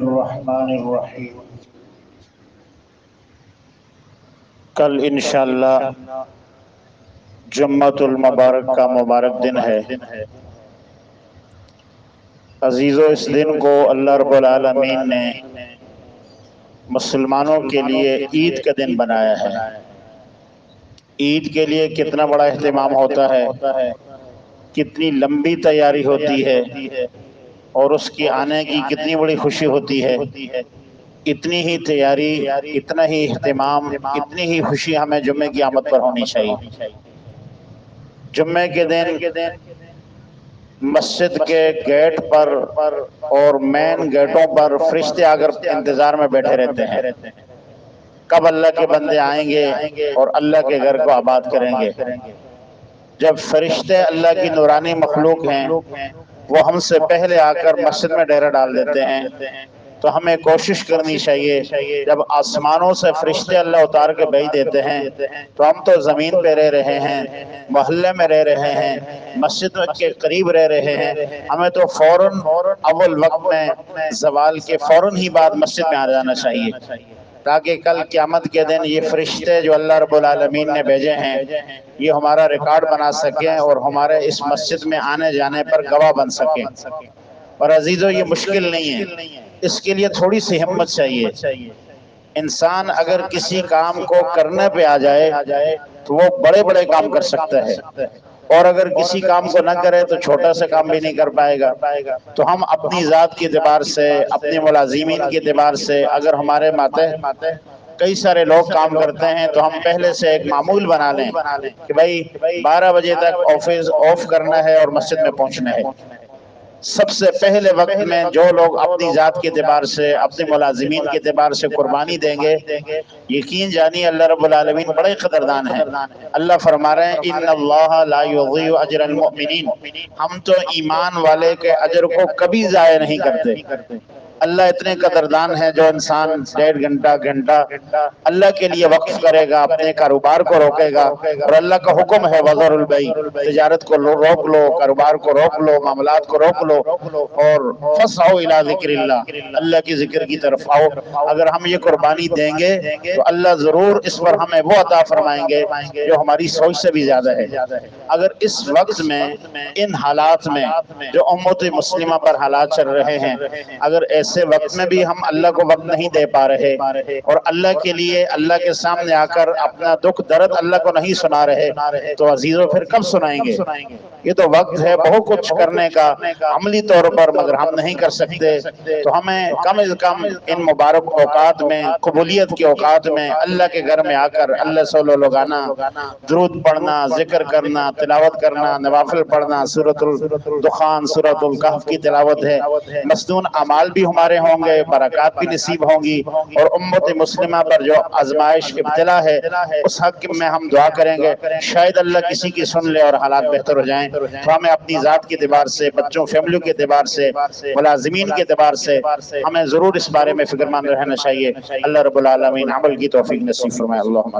الرحمن الرحیم۔ کل انشاءاللہ جمعۃ المبارک کا مبارک دن ہے۔ عزیزو، اس دن کو اللہ رب العالمین نے مسلمانوں کے لیے عید کا دن بنایا ہے۔ عید کے لیے کتنا بڑا اہتمام ہوتا ہے، کتنی لمبی تیاری ہوتی ہے، اور اس کی آنے کی کتنی بڑی خوشی ہوتی ہے۔ اتنی ہی تیاری، اتنا ہی اہتمام، اتنی ہی خوشی ہمیں جمعے کی آمد پر ہونی چاہیے۔ جمعے کے دن مسجد کے گیٹ پر اور مین گیٹوں پر فرشتے آ کر انتظار میں بیٹھے رہتے ہیں، کب اللہ کے بندے آئیں گے اور اللہ کے گھر کو آباد کریں گے۔ جب فرشتے اللہ کی نورانی مخلوق ہیں، وہ ہم سے پہلے آ کر مسجد میں ڈیرا ڈال دیتے ہیں، تو ہمیں کوشش کرنی چاہیے جب آسمانوں سے فرشتے اللہ اتار کے بھیج دیتے ہیں تو ہم تو زمین پہ رہ رہے ہیں، محلے میں رہ رہے ہیں، مسجد کے قریب رہ رہے ہیں، ہمیں تو فوراً اول وقت میں زوال کے فوراً ہی بعد مسجد میں آ جانا چاہیے، تاکہ کل قیامت کے دن یہ فرشتے جو اللہ رب العالمین نے بھیجے ہیں یہ ہمارا ریکارڈ بنا سکیں اور ہمارے اس مسجد میں آنے جانے پر گواہ بن سکیں۔ اور عزیزو، یہ مشکل نہیں ہے، اس کے لیے تھوڑی سی ہمت چاہیے۔ انسان اگر کسی کام کو کرنے پہ آ جائے تو وہ بڑے بڑے کام کر سکتا ہے، اور اگر کسی کام کو نہ کرے تو چھوٹا سا کام بھی نہیں کر پائے گا۔ تو ہم اپنی ذات کے اعتبار سے، اپنے ملازمین کے اعتبار سے، اگر ہمارے ماتحت کئی سارے لوگ کام کرتے ہیں تو ہم پہلے سے ایک معمول بنا لیں کہ بھائی 12 بجے تک آفس آف کرنا ہے اور مسجد میں پہنچنا ہے۔ سب سے پہلے وقت میں جو لوگ اپنی ذات کے اعتبار سے، اپنے ملازمین کے اعتبار سے قربانی دیں گے، یقین جانی اللہ رب العالمین بڑے قدردان ہیں۔ اللہ فرما رہے ہیں ان اللہ لا یضیع اجر المؤمنین، ہم تو ایمان والے کے اجر کو کبھی ضائع نہیں کرتے۔ اللہ اتنے قدردان ہے، جو انسان 1.5 گھنٹہ اللہ کے لیے وقف کرے گا، اپنے کاروبار کو روکے گا، اور اللہ کا حکم ہے وَذَرُوا الْبَيْعَ، تجارت کو روک لو، کاروبار کو روک لو، معاملات کو روک لو، اور فَاسْعَوْا إِلَىٰ ذِكْرِ اللَّهِ، اللہ کی ذکر کی طرف آؤ۔ اگر ہم یہ قربانی دیں گے تو اللہ ضرور اس پر ہمیں وہ عطا فرمائیں گے جو ہماری سوچ سے بھی زیادہ ہے۔ اگر اس وقت میں، ان حالات میں جو امت مسلمہ پر حالات چل رہے ہیں، اگر ایسے وقت میں بھی ہم اللہ کو وقت نہیں دے پا رہے اور اللہ کے لیے اللہ کے سامنے آ کر اپنا دکھ درد اللہ کو نہیں سنا رہے تو عزیزو پھر کب سنائیں گے؟ یہ تو وقت ہے بہت کچھ کرنے کا عملی طور پر، مگر ہم نہیں کر سکتے۔ تو ہمیں کم از کم ان مبارک اوقات میں، قبولیت کے اوقات میں، اللہ کے گھر میں آ کر اللہ صلی اللہ لگانا، درود پڑھنا، ذکر کرنا، تلاوت کرنا، نوافل پڑھنا، سورۃ الدخان، سورۃ الکہف کی تلاوت ہے، مسنون اعمال بھی ہمارے ہوں گے، برکات بھی نصیب ہوں گی، اور امت مسلمہ پر جو آزمائش ابتلا ہے اس حق میں ہم دعا کریں گے، شاید اللہ کسی کی سن لے اور حالات بہتر ہو جائیں۔ تو ہمیں اپنی ذات کے اعتبار سے، بچوں فیملیوں کے اعتبار سے، ملازمین کے اعتبار سے ہمیں ضرور اس بارے میں فکر مند رہنا چاہیے۔ اللہ رب العالمین عمل کی توفیق نصیب فرمائے۔ اللہم